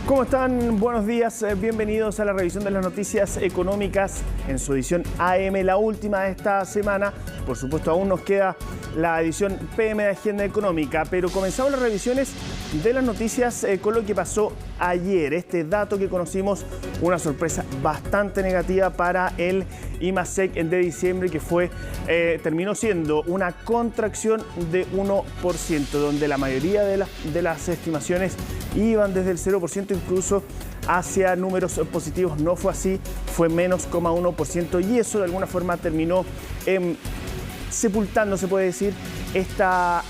¿Cómo están? Buenos días, bienvenidos a la revisión de las noticias económicas en su edición AM, la última de esta semana. Por supuesto, aún nos queda la edición PM de Agenda Económica, pero comenzamos las revisiones de las noticias con lo que pasó ayer. Este dato que conocimos, una sorpresa bastante negativa para el IMASEC de diciembre, que terminó siendo una contracción de 1%, donde la mayoría de las estimaciones iban desde el 0% incluso hacia números positivos. No fue así, fue menos 0,1%, y eso de alguna forma terminó sepultando, se puede decir, esta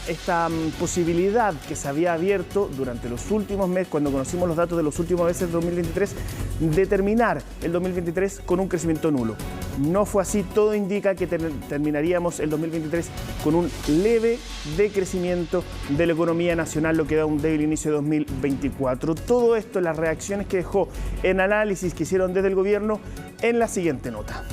posibilidad que se había abierto durante los últimos meses, cuando conocimos los datos de los últimos meses de 2023, de terminar el 2023 con un crecimiento nulo. No fue así, todo indica que terminaríamos el 2023 con un leve decrecimiento de la economía nacional, lo que da un débil inicio de 2024. Todo esto, las reacciones que dejó en análisis que hicieron desde el gobierno, en la siguiente nota.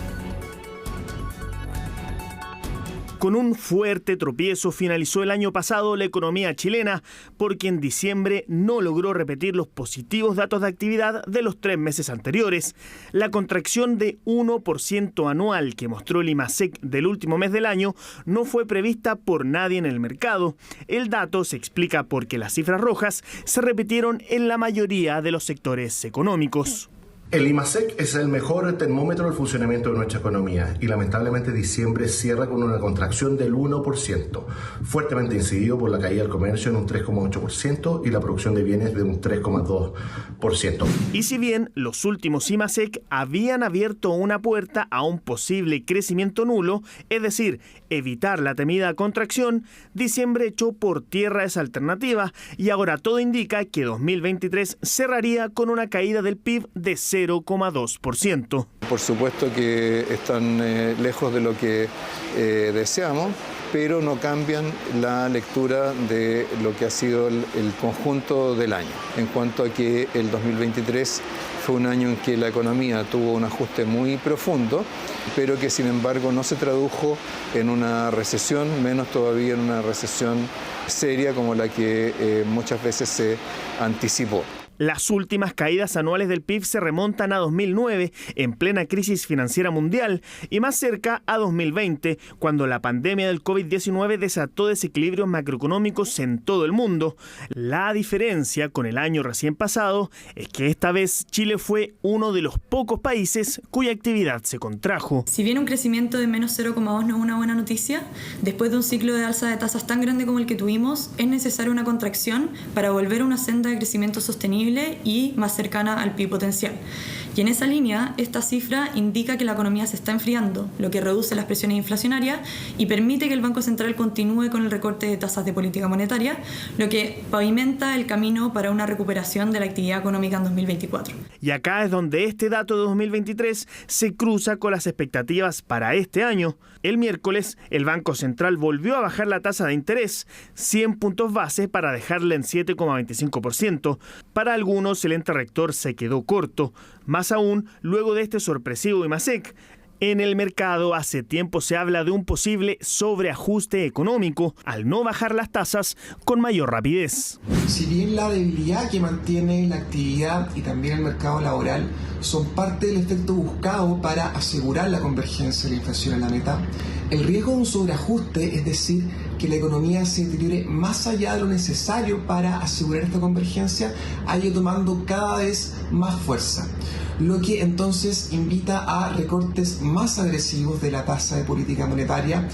Con un fuerte tropiezo finalizó el año pasado la economía chilena, porque en diciembre no logró repetir los positivos datos de actividad de los 3 meses anteriores. La contracción de 1% anual que mostró el IMASEC del último mes del año no fue prevista por nadie en el mercado. El dato se explica porque las cifras rojas se repitieron en la mayoría de los sectores económicos. El IMASEC es el mejor termómetro del funcionamiento de nuestra economía y lamentablemente diciembre cierra con una contracción del 1%, fuertemente incidido por la caída del comercio en un 3,8% y la producción de bienes de un 3,2%. Y si bien los últimos IMASEC habían abierto una puerta a un posible crecimiento nulo, es decir, evitar la temida contracción, diciembre echó por tierra esa alternativa y ahora todo indica que 2023 cerraría con una caída del PIB de 0,2%. Por supuesto que están lejos de lo que deseamos, pero no cambian la lectura de lo que ha sido el conjunto del año, en cuanto a que el 2023 fue un año en que la economía tuvo un ajuste muy profundo, pero que sin embargo no se tradujo en una recesión, menos todavía en una recesión seria como la que muchas veces se anticipó. Las últimas caídas anuales del PIB se remontan a 2009, en plena crisis financiera mundial, y más cerca a 2020, cuando la pandemia del COVID-19 desató desequilibrios macroeconómicos en todo el mundo. La diferencia con el año recién pasado es que esta vez Chile fue uno de los pocos países cuya actividad se contrajo. Si bien un crecimiento de menos 0,2 no es una buena noticia, después de un ciclo de alza de tasas tan grande como el que tuvimos, es necesaria una contracción para volver a una senda de crecimiento sostenible y más cercana al PIB potencial. Y en esa línea, esta cifra indica que la economía se está enfriando, lo que reduce las presiones inflacionarias y permite que el Banco Central continúe con el recorte de tasas de política monetaria, lo que pavimenta el camino para una recuperación de la actividad económica en 2024. Y acá es donde este dato de 2023 se cruza con las expectativas para este año. El miércoles, el Banco Central volvió a bajar la tasa de interés 100 puntos base para dejarla en 7,25%. Para algunos, el ente rector se quedó corto, más aún luego de este sorpresivo IMASEC. En el mercado hace tiempo se habla de un posible sobreajuste económico al no bajar las tasas con mayor rapidez. Si bien la debilidad que mantiene la actividad y también el mercado laboral son parte del efecto buscado para asegurar la convergencia de la inflación en la meta, el riesgo de un sobreajuste, es decir, que la economía se deteriore más allá de lo necesario para asegurar esta convergencia, ha ido tomando cada vez más fuerza, lo que entonces invita a recortes más agresivos de la tasa de política monetaria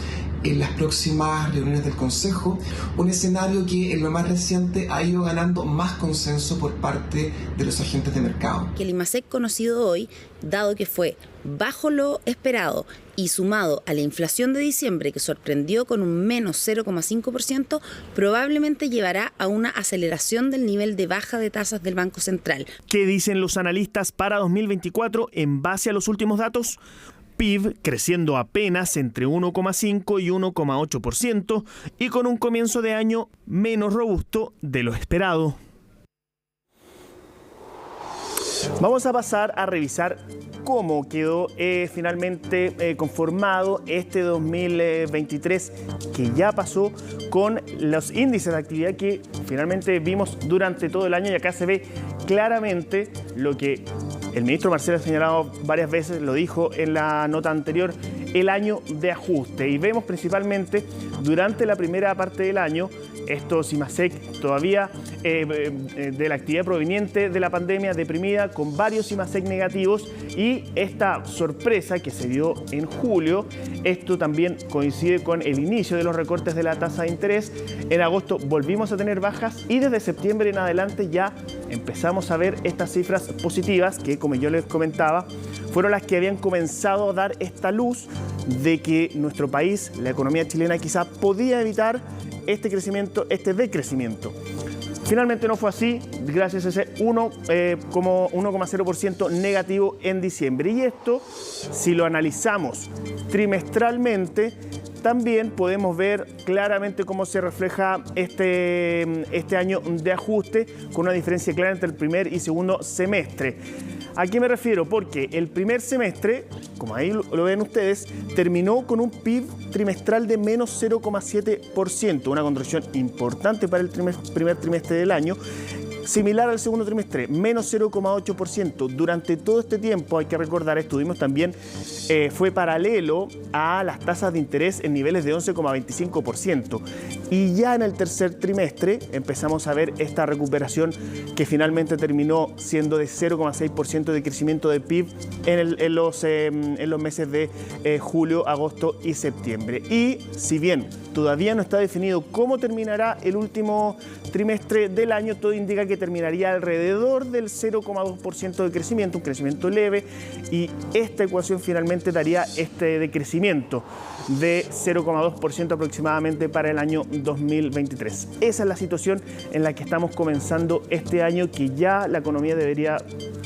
en las próximas reuniones del Consejo, un escenario que en lo más reciente ha ido ganando más consenso por parte de los agentes de mercado. Que el IMASEC conocido hoy, dado que fue bajo lo esperado y sumado a la inflación de diciembre que sorprendió con un menos 0,5%, probablemente llevará a una aceleración del nivel de baja de tasas del Banco Central. ¿Qué dicen los analistas para 2024 en base a los últimos datos? PIB creciendo apenas entre 1,5 y 1,8% y con un comienzo de año menos robusto de lo esperado. Vamos a pasar a revisar cómo quedó finalmente conformado este 2023 que ya pasó, con los índices de actividad que finalmente vimos durante todo el año, y acá se ve claramente lo que el ministro Marcel ha señalado varias veces, lo dijo en la nota anterior, el año de ajuste. Y vemos principalmente durante la primera parte del año estos IMASEC todavía de la actividad proveniente de la pandemia deprimida, con varios IMASEC negativos, y esta sorpresa que se dio en julio, esto también coincide con el inicio de los recortes de la tasa de interés. En agosto volvimos a tener bajas y desde septiembre en adelante ya empezamos a ver estas cifras positivas que, como yo les comentaba, fueron las que habían comenzado a dar esta luz de que nuestro país, la economía chilena, quizá podía evitar este crecimiento, este decrecimiento. Finalmente no fue así, gracias a ese 1,0% negativo en diciembre. Y esto, si lo analizamos trimestralmente, también podemos ver claramente cómo se refleja este año de ajuste, con una diferencia clara entre el primer y segundo semestre. ¿A qué me refiero? Porque el primer semestre, como ahí lo ven ustedes, terminó con un PIB trimestral de menos 0,7%, una contracción importante para el primer trimestre del año. Similar al segundo trimestre, menos 0,8%. Durante todo este tiempo, hay que recordar, estuvimos también, fue paralelo a las tasas de interés en niveles de 11,25%. Y ya en el tercer trimestre empezamos a ver esta recuperación que finalmente terminó siendo de 0,6% de crecimiento de PIB en los meses de julio, agosto y septiembre. Y si bien todavía no está definido cómo terminará el último trimestre del año, todo indica que terminaría alrededor del 0,2% de crecimiento, un crecimiento leve, y esta ecuación finalmente daría este decrecimiento de 0,2% aproximadamente para el año 2023. Esa es la situación en la que estamos comenzando este año, que ya la economía debería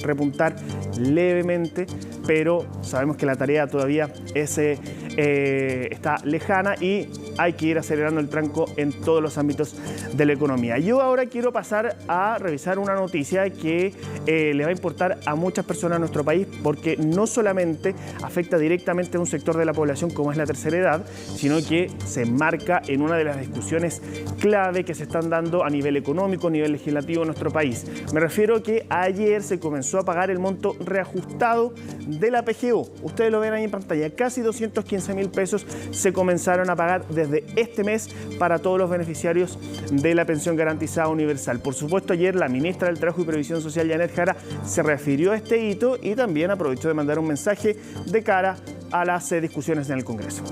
repuntar levemente, pero sabemos que la tarea todavía está lejana y hay que ir acelerando el tranco en todos los ámbitos de la economía. Yo ahora quiero pasar a revisar una noticia que le va a importar a muchas personas en nuestro país, porque no solamente afecta directamente a un sector de la población como es la tercera edad, sino que se enmarca en una de las discusiones clave que se están dando a nivel económico, a nivel legislativo en nuestro país. Me refiero a que ayer se comenzó a pagar el monto reajustado de la PGU. Ustedes lo ven ahí en pantalla, casi 215.000 pesos se comenzaron a pagar desde este mes para todos los beneficiarios de la pensión garantizada universal. Por supuesto, ayer la ministra del Trabajo y Previsión Social, Janet Jara, se refirió a este hito y también aprovechó de mandar un mensaje de cara a las discusiones en el Congreso.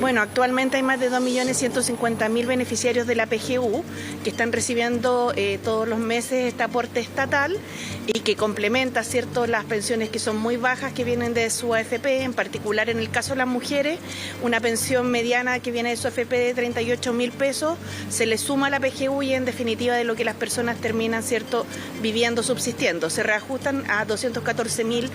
Bueno, actualmente hay más de 2.150.000 beneficiarios de la PGU que están recibiendo todos los meses este aporte estatal y que complementa, ¿cierto?, las pensiones que son muy bajas que vienen de su AFP, en particular en el caso de las mujeres, una pensión mediana que viene de su AFP de 38.000 pesos, se le suma a la PGU y en definitiva de lo que las personas terminan, ¿cierto?, viviendo, subsistiendo. Se reajustan a 214.000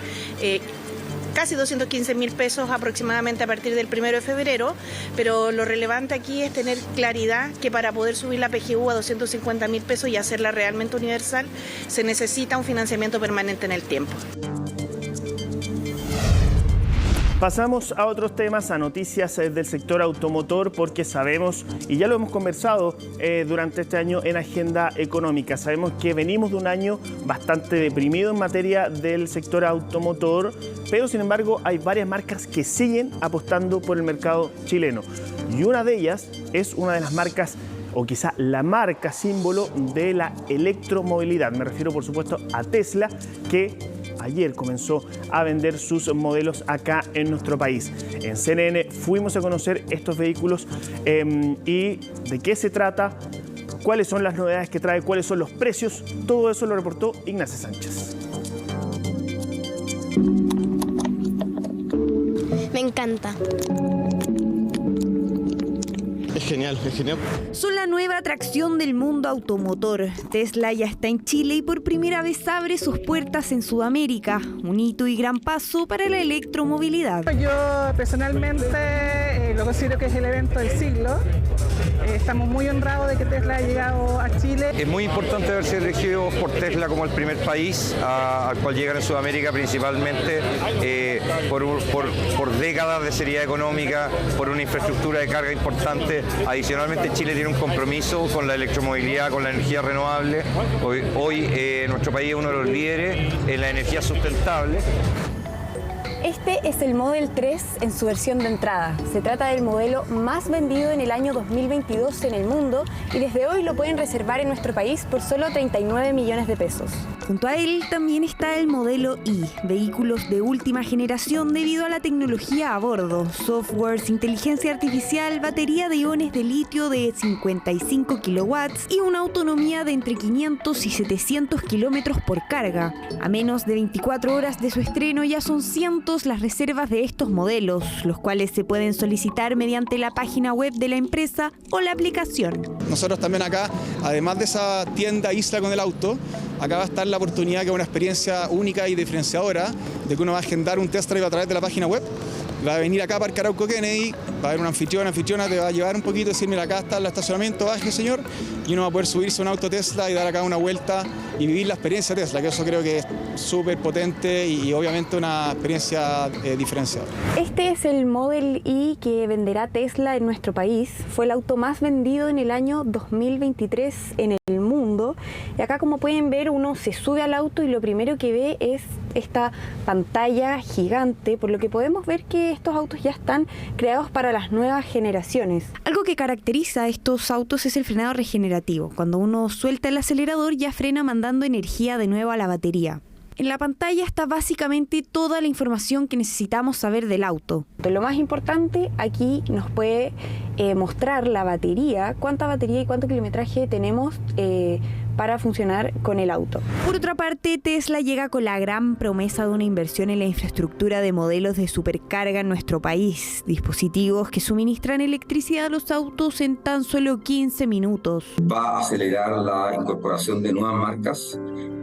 casi 215.000 pesos aproximadamente a partir del 1 de febrero, pero lo relevante aquí es tener claridad que para poder subir la PGU a 250.000 pesos y hacerla realmente universal, se necesita un financiamiento permanente en el tiempo. Pasamos a otros temas, a noticias del sector automotor, porque sabemos, y ya lo hemos conversado durante este año en Agenda Económica, sabemos que venimos de un año bastante deprimido en materia del sector automotor, pero sin embargo hay varias marcas que siguen apostando por el mercado chileno. Y una de ellas es una de las marcas, o quizá la marca símbolo de la electromovilidad. Me refiero, por supuesto, a Tesla, que ayer comenzó a vender sus modelos acá en nuestro país. En CNN fuimos a conocer estos vehículos y de qué se trata, cuáles son las novedades que trae, cuáles son los precios. Todo eso lo reportó Ignacia Sánchez. Me encanta. Es genial, es genial. Son la nueva atracción del mundo automotor. Tesla ya está en Chile y por primera vez abre sus puertas en Sudamérica. Un hito y gran paso para la electromovilidad. Yo personalmente lo considero que es el evento del siglo. Estamos muy honrados de que Tesla haya llegado a Chile. Es muy importante haberse elegido por Tesla como el primer país al cual llegan en Sudamérica, principalmente por décadas de seriedad económica, por una infraestructura de carga importante. Adicionalmente, Chile tiene un compromiso con la electromovilidad, con la energía renovable. Hoy nuestro país es uno de los líderes en la energía sustentable. Este es el Model 3 en su versión de entrada. Se trata del modelo más vendido en el año 2022 en el mundo y desde hoy lo pueden reservar en nuestro país por solo 39 millones de pesos. Junto a él también está el modelo I, vehículos de última generación debido a la tecnología a bordo, softwares, inteligencia artificial, batería de iones de litio de 55 kilowatts y una autonomía de entre 500 y 700 kilómetros por carga. A menos de 24 horas de su estreno ya son cientos las reservas de estos modelos, los cuales se pueden solicitar mediante la página web de la empresa o la aplicación. Nosotros también acá, además de esa tienda Isla con el auto, acá va a estar la oportunidad que es una experiencia única y diferenciadora de que uno va a agendar un test drive a través de la página web. Va a venir acá a Parque Arauco Kennedy, va a haber un anfitriona, te va a llevar un poquito y decir, mira, acá está el estacionamiento, baje señor, y uno va a poder subirse a un auto Tesla y dar acá una vuelta y vivir la experiencia Tesla, que eso creo que es súper potente y obviamente una experiencia diferenciada. Este es el Model I que venderá Tesla en nuestro país. Fue el auto más vendido en el año 2023 en el mundo. Y acá, como pueden ver, uno se sube al auto y lo primero que ve es esta pantalla gigante, por lo que podemos ver que estos autos ya están creados para las nuevas generaciones. Algo que caracteriza a estos autos es el frenado regenerativo. Cuando uno suelta el acelerador ya frena mandando energía de nuevo a la batería. En la pantalla está básicamente toda la información que necesitamos saber del auto. Lo más importante, aquí nos puede mostrar la batería, cuánta batería y cuánto kilometraje tenemos para funcionar con el auto. Por otra parte, Tesla llega con la gran promesa de una inversión en la infraestructura de modelos de supercarga en nuestro país, dispositivos que suministran electricidad a los autos en tan solo 15 minutos. Va a acelerar la incorporación de nuevas marcas,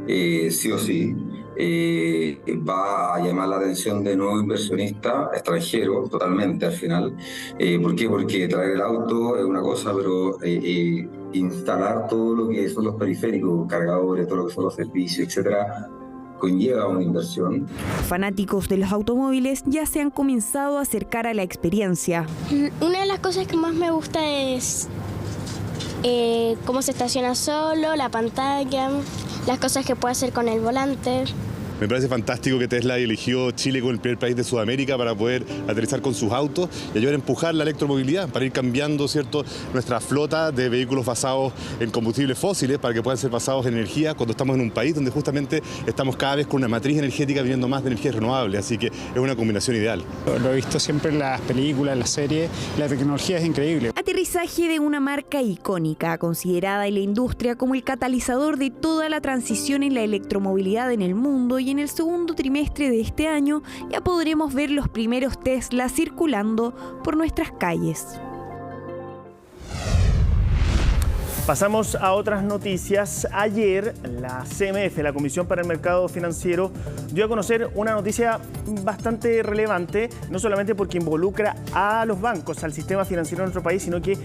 sí o sí. Va a llamar la atención de nuevos inversionistas extranjeros totalmente al final. ¿Por qué? Porque traer el auto es una cosa, pero instalar todo lo que son los periféricos, cargadores, todo lo que son los servicios, etcétera, conlleva una inversión. Fanáticos de los automóviles ya se han comenzado a acercar a la experiencia. Una de las cosas que más me gusta es cómo se estaciona solo, la pantalla, las cosas que puede hacer con el volante. Me parece fantástico que Tesla eligió Chile como el primer país de Sudamérica para poder aterrizar con sus autos y ayudar a empujar la electromovilidad, para ir cambiando, ¿cierto?, nuestra flota de vehículos basados en combustibles fósiles para que puedan ser basados en energía cuando estamos en un país donde justamente estamos cada vez con una matriz energética viviendo más de energías renovables, así que es una combinación ideal. Lo he visto siempre en las películas, en las series, la tecnología es increíble. Aterrizaje de una marca icónica, considerada en la industria como el catalizador de toda la transición en la electromovilidad en el mundo, y en el segundo trimestre de este año ya podremos ver los primeros Tesla circulando por nuestras calles. Pasamos a otras noticias. Ayer la CMF, la Comisión para el Mercado Financiero, dio a conocer una noticia bastante relevante, no solamente porque involucra a los bancos, al sistema financiero de nuestro país, sino que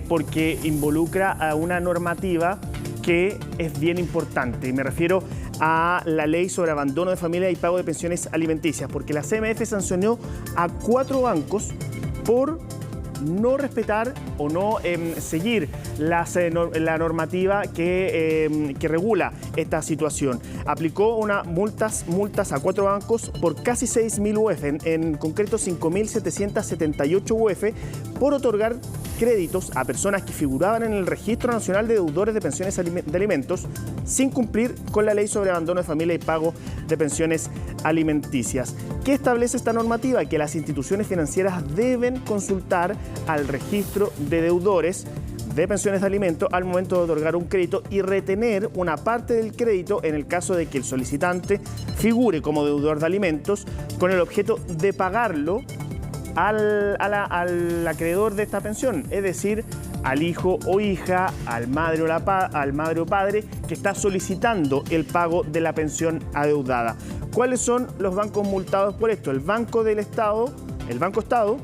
porque involucra a una normativa que es bien importante. Y me refiero a la ley sobre abandono de familia y pago de pensiones alimenticias, porque la CMF sancionó a 4 bancos por no respetar o no seguir la normativa que regula esta situación. Aplicó multas a 4 bancos por casi 6.000 UF, en concreto 5.778 UF, por otorgar créditos a personas que figuraban en el Registro Nacional de Deudores de Pensiones de Alimentos sin cumplir con la ley sobre abandono de familia y pago de pensiones alimenticias. ¿Qué establece esta normativa? Que las instituciones financieras deben consultar al registro de deudores de pensiones de alimentos al momento de otorgar un crédito y retener una parte del crédito en el caso de que el solicitante figure como deudor de alimentos con el objeto de pagarlo al acreedor de esta pensión, es decir, al hijo o hija, al madre o padre que está solicitando el pago de la pensión adeudada. ¿Cuáles son los bancos multados por esto? El Banco Estado,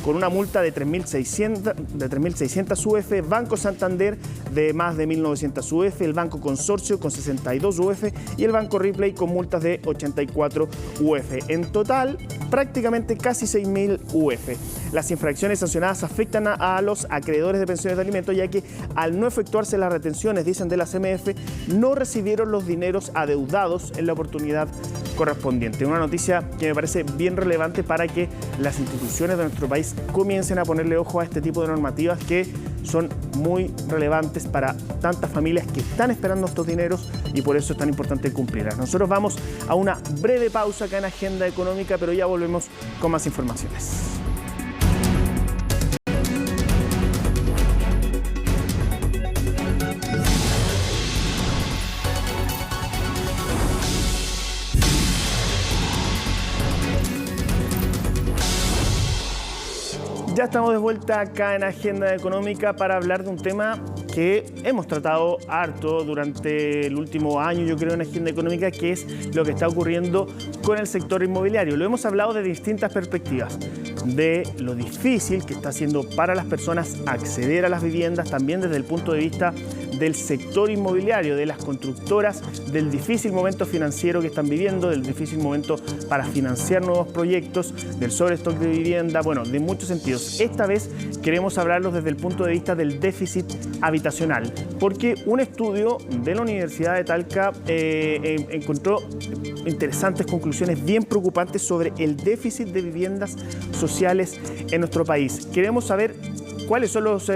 con una multa de 3.600 UF, Banco Santander de más de 1.900 UF, el Banco Consorcio con 62 UF y el Banco Ripley con multas de 84 UF. En total, prácticamente casi 6.000 UF. Las infracciones sancionadas afectan a los acreedores de pensiones de alimentos, ya que al no efectuarse las retenciones, dicen de la CMF, no recibieron los dineros adeudados en la oportunidad correspondiente. Una noticia que me parece bien relevante para que las instituciones de nuestro país comiencen a ponerle ojo a este tipo de normativas que son muy relevantes para tantas familias que están esperando estos dineros y por eso es tan importante cumplirlas. Nosotros vamos a una breve pausa acá en Agenda Económica, pero ya volvemos con más informaciones. Ya estamos de vuelta acá en Agenda Económica para hablar de un tema que hemos tratado harto durante el último año, yo creo, en Agenda Económica, que es lo que está ocurriendo con el sector inmobiliario. Lo hemos hablado de distintas perspectivas, de lo difícil que está haciendo para las personas acceder a las viviendas, también desde el punto de vista del sector inmobiliario, de las constructoras, del difícil momento financiero que están viviendo, del difícil momento para financiar nuevos proyectos, del sobrestock de vivienda, bueno, de muchos sentidos. Esta vez queremos hablarlos desde el punto de vista del déficit habitacional, porque un estudio de la Universidad de Talca encontró interesantes conclusiones bien preocupantes sobre el déficit de viviendas sociales en nuestro país. Queremos saber cuáles son los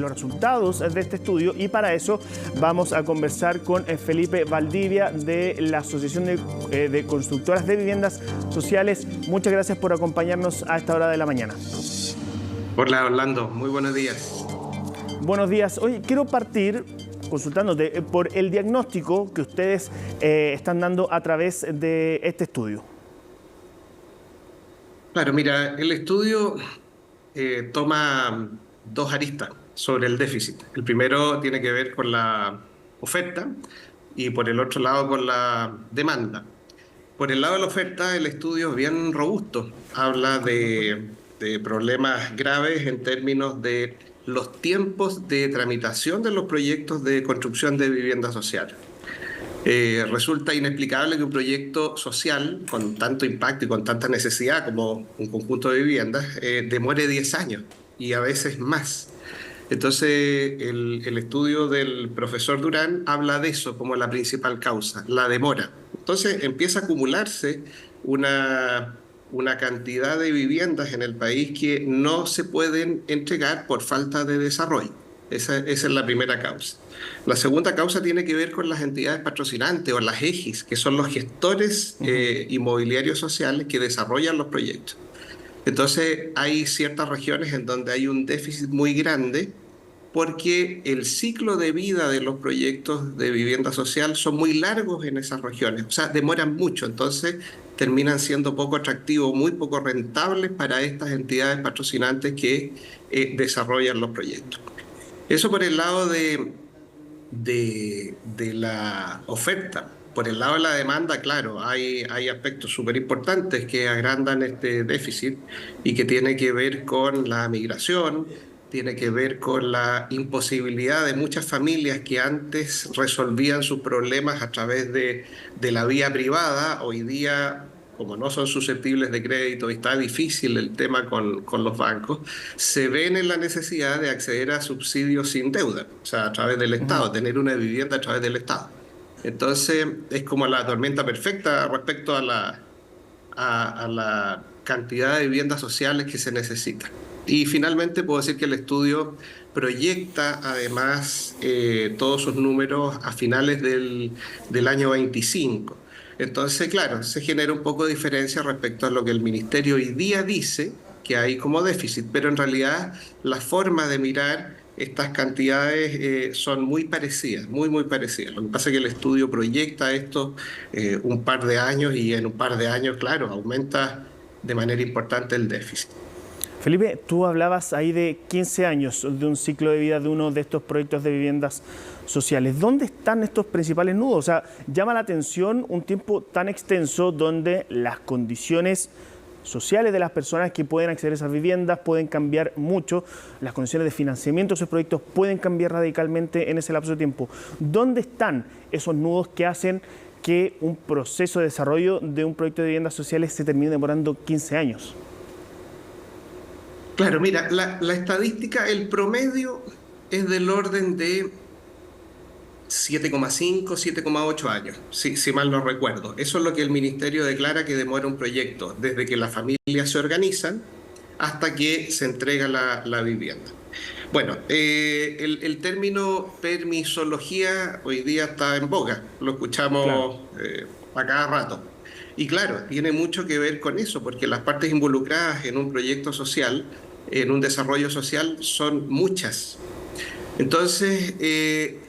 resultados de este estudio y para eso vamos a conversar con Felipe Valdivia de la Asociación de Constructoras de Viviendas Sociales. Muchas gracias por acompañarnos a esta hora de la mañana. Hola Orlando, muy buenos días. Buenos días. Oye, quiero partir consultándote por el diagnóstico que ustedes están dando a través de este estudio. Claro, mira, el estudio toma dos aristas sobre el déficit. El primero tiene que ver con la oferta y por el otro lado con la demanda. Por el lado de la oferta, el estudio es bien robusto. Habla de problemas graves en términos de los tiempos de tramitación de los proyectos de construcción de vivienda social. Resulta inexplicable que un proyecto social con tanto impacto y con tanta necesidad como un conjunto de viviendas demore 10 años y a veces más. Entonces el estudio del profesor Durán habla de eso como la principal causa, la demora. Entonces empieza a acumularse una cantidad de viviendas en el país que no se pueden entregar por falta de desarrollo. Esa es la primera causa. La segunda causa tiene que ver con las entidades patrocinantes o las EGIs, que son los gestores inmobiliarios sociales que desarrollan los proyectos. Entonces hay ciertas regiones en donde hay un déficit muy grande porque el ciclo de vida de los proyectos de vivienda social son muy largos en esas regiones, o sea, demoran mucho, entonces terminan siendo poco atractivos, muy poco rentables para estas entidades patrocinantes que desarrollan los proyectos. Eso por el lado de la oferta. Por el lado de la demanda, claro, hay aspectos súper importantes que agrandan este déficit y que tiene que ver con la migración, tiene que ver con la imposibilidad de muchas familias que antes resolvían sus problemas a través de la vía privada. Hoy día, como no son susceptibles de crédito y está difícil el tema con los bancos, se ven en la necesidad de acceder a subsidios sin deuda, o sea, a través del Estado, tener una vivienda a través del Estado. Entonces, es como la tormenta perfecta respecto a la cantidad de viviendas sociales que se necesitan. Y finalmente puedo decir que el estudio proyecta además todos sus números a finales del año 25. Entonces, claro, se genera un poco de diferencia respecto a lo que el Ministerio hoy día dice que hay como déficit, pero en realidad la forma de mirar estas cantidades son muy parecidas, muy parecidas. Lo que pasa es que el estudio proyecta esto un par de años y en un par de años, claro, aumenta de manera importante el déficit. Felipe, tú hablabas ahí de 15 años de un ciclo de vida de uno de estos proyectos de viviendas sociales. ¿Dónde están estos principales nudos? O sea, llama la atención un tiempo tan extenso donde las condiciones sociales de las personas que pueden acceder a esas viviendas pueden cambiar mucho, las condiciones de financiamiento de esos proyectos pueden cambiar radicalmente en ese lapso de tiempo. ¿Dónde están esos nudos que hacen que un proceso de desarrollo de un proyecto de viviendas sociales se termine demorando 15 años? Claro, mira, la estadística, el promedio es del orden de 7,5, 7,8 años, si mal no recuerdo. Eso es lo que el Ministerio declara que demora un proyecto, desde que las familias se organizan hasta que se entrega la vivienda. Bueno, el término permisología hoy día está en boga, lo escuchamos a cada rato. Y claro, tiene mucho que ver con eso, porque las partes involucradas en un proyecto social, en un desarrollo social, son muchas. Entonces,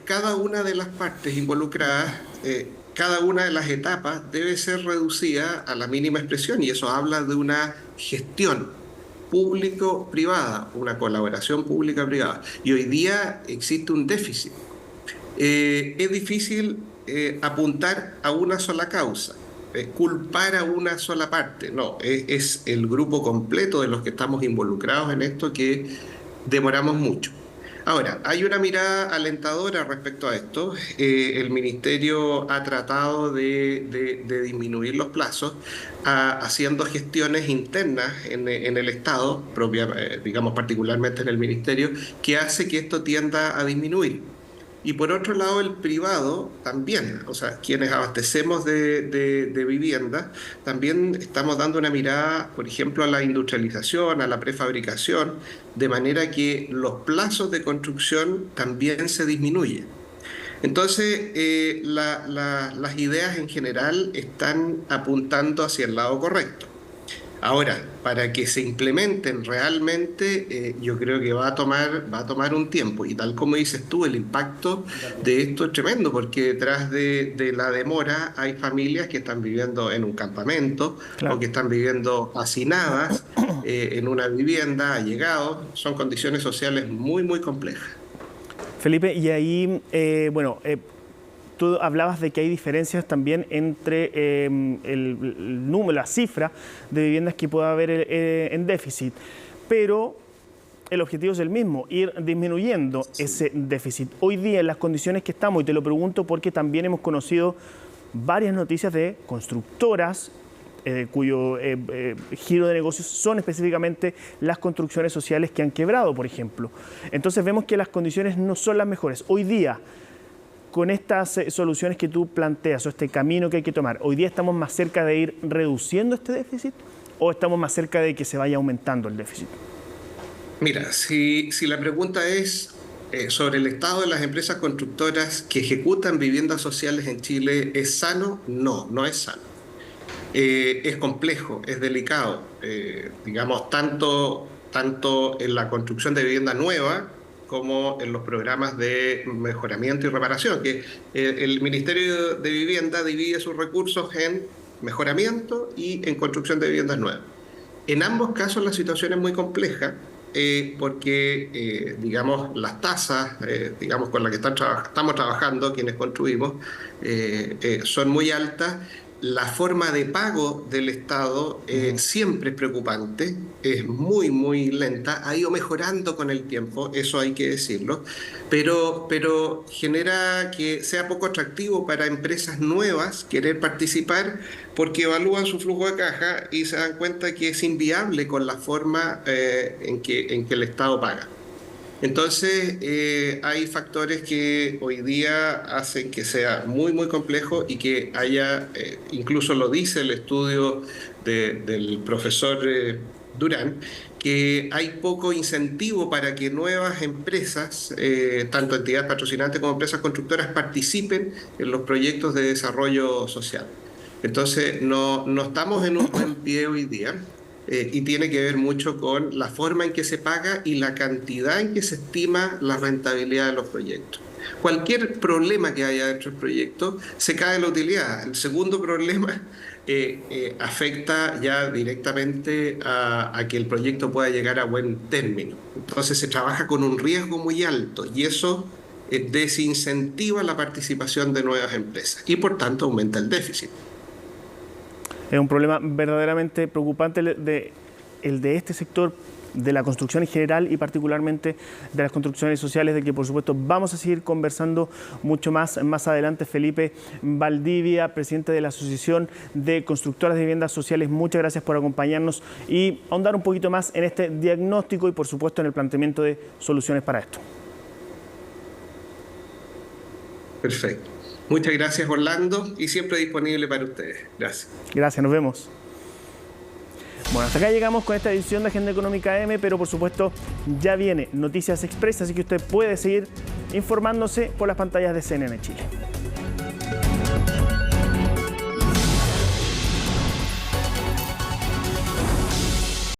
cada una de las partes involucradas, cada una de las etapas debe ser reducida a la mínima expresión, y eso habla de una gestión público-privada, una colaboración pública-privada. Y hoy día existe un déficit. Es difícil apuntar a una sola causa, culpar a una sola parte. No, es el grupo completo de los que estamos involucrados en esto que demoramos mucho. Ahora, hay una mirada alentadora respecto a esto. El Ministerio ha tratado de disminuir los plazos haciendo gestiones internas en el Estado, digamos particularmente en el Ministerio, que hace que esto tienda a disminuir. Y por otro lado, el privado también, o sea, quienes abastecemos de vivienda, también estamos dando una mirada, por ejemplo, a la industrialización, a la prefabricación, de manera que los plazos de construcción también se disminuyen. Entonces, las ideas en general están apuntando hacia el lado correcto. Ahora, para que se implementen realmente, yo creo que va a tomar un tiempo. Y tal como dices tú, el impacto de esto es tremendo, porque detrás de la demora hay familias que están viviendo en un campamento, o que están viviendo hacinadas en una vivienda, allegados. Son condiciones sociales muy, muy complejas. Felipe, y ahí, tú hablabas de que hay diferencias también entre el número, la cifra de viviendas que pueda haber en déficit, pero el objetivo es el mismo, ir disminuyendo ese déficit. Hoy día, en las condiciones que estamos, y te lo pregunto porque también hemos conocido varias noticias de constructoras cuyo giro de negocios son específicamente las construcciones sociales que han quebrado, por ejemplo. Entonces vemos que las condiciones no son las mejores. Hoy día, con estas soluciones que tú planteas o este camino que hay que tomar, ¿hoy día estamos más cerca de ir reduciendo este déficit o estamos más cerca de que se vaya aumentando el déficit? Mira, si la pregunta es sobre el estado de las empresas constructoras que ejecutan viviendas sociales en Chile, ¿es sano? No, no es sano. Es complejo, es delicado, digamos, tanto en la construcción de vivienda nueva como en los programas de mejoramiento y reparación, que el Ministerio de Vivienda divide sus recursos en mejoramiento y en construcción de viviendas nuevas. En ambos casos la situación es muy compleja porque, digamos, las tasas, digamos, con las que estamos trabajando quienes construimos, son muy altas. La forma de pago del Estado siempre es preocupante, es muy, muy lenta, ha ido mejorando con el tiempo, eso hay que decirlo, pero genera que sea poco atractivo para empresas nuevas querer participar porque evalúan su flujo de caja y se dan cuenta que es inviable con la forma en que el Estado paga. Entonces, hay factores que hoy día hacen que sea muy, muy complejo y que haya, incluso lo dice el estudio del profesor Durán, que hay poco incentivo para que nuevas empresas, tanto entidades patrocinantes como empresas constructoras, participen en los proyectos de desarrollo social. Entonces, no estamos en un buen pie hoy día. Y tiene que ver mucho con la forma en que se paga y la cantidad en que se estima la rentabilidad de los proyectos. Cualquier problema que haya dentro del proyecto se cae la utilidad. El segundo problema afecta ya directamente a que el proyecto pueda llegar a buen término. Entonces se trabaja con un riesgo muy alto y eso desincentiva la participación de nuevas empresas y por tanto aumenta el déficit. Es un problema verdaderamente preocupante el de este sector, de la construcción en general y particularmente de las construcciones sociales, de que por supuesto vamos a seguir conversando mucho más adelante. Felipe Valdivia, presidente de la Asociación de Constructoras de Viviendas Sociales, muchas gracias por acompañarnos y ahondar un poquito más en este diagnóstico y por supuesto en el planteamiento de soluciones para esto. Perfecto. Muchas gracias, Orlando, y siempre disponible para ustedes. Gracias. Gracias, nos vemos. Bueno, hasta acá llegamos con esta edición de Agenda Económica AM, pero por supuesto ya viene Noticias Express, así que usted puede seguir informándose por las pantallas de CNN Chile.